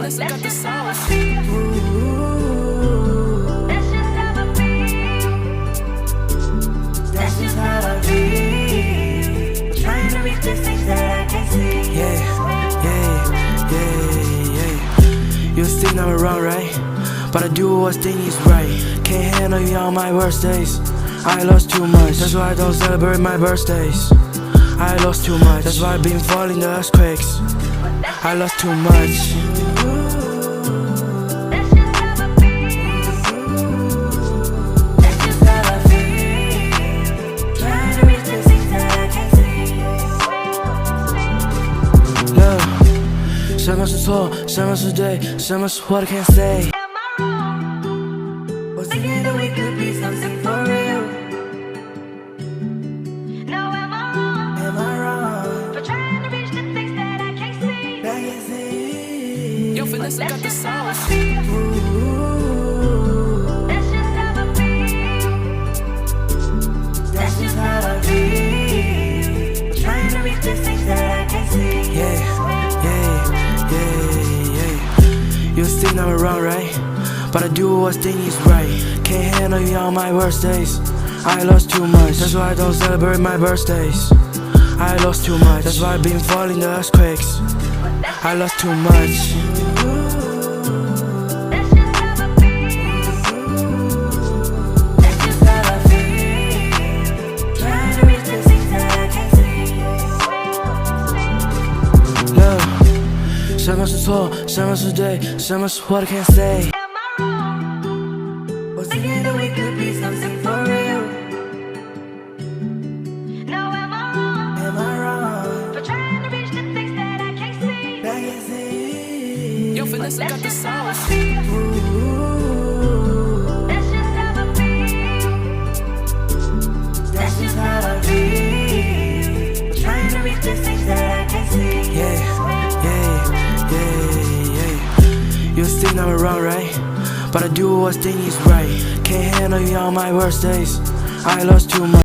finesse got the sauce. That's just how I be. Trying to reach the things that I can see. Yeah. You think I'm wrong, right? But I do what thing is right. Can't handle you on my worst days. I lost too much, that's why I don't celebrate my birthdays. I lost too much, that's why I've been falling the earthquakes. I lost too much.什么是错，什么是对，什么是 what I can't say. Was thinking that we could be something for real. Now am I wrong Am I wrong? for trying to reach the things that I can't see? I can see. Yo, finesse got the sauce. That's just how I be. That's just how I be. Trying to reach the things that I can see. Yeah. You think I'm wrong, right? But I do what thing is right. Can't handle you on my worst days. I lost too much, that's why I don't celebrate my birthdays. I lost too much, that's why I've been falling the earthquakes. I lost too much. Love. 什么是错，什么是对，什么是 what I can't say. Am I wrong Was thinking that we could be something for real. now am I wrong Am I wrong? for trying to reach the things that I can't see? I can see. Yo, finesse got the sauce. That's just how I be. That's just how I be. Trying to reach the things that I can see. Yeah. You think I'm wrong, right? But I do what thing is right. Can't handle you on my worst days. I lost too much.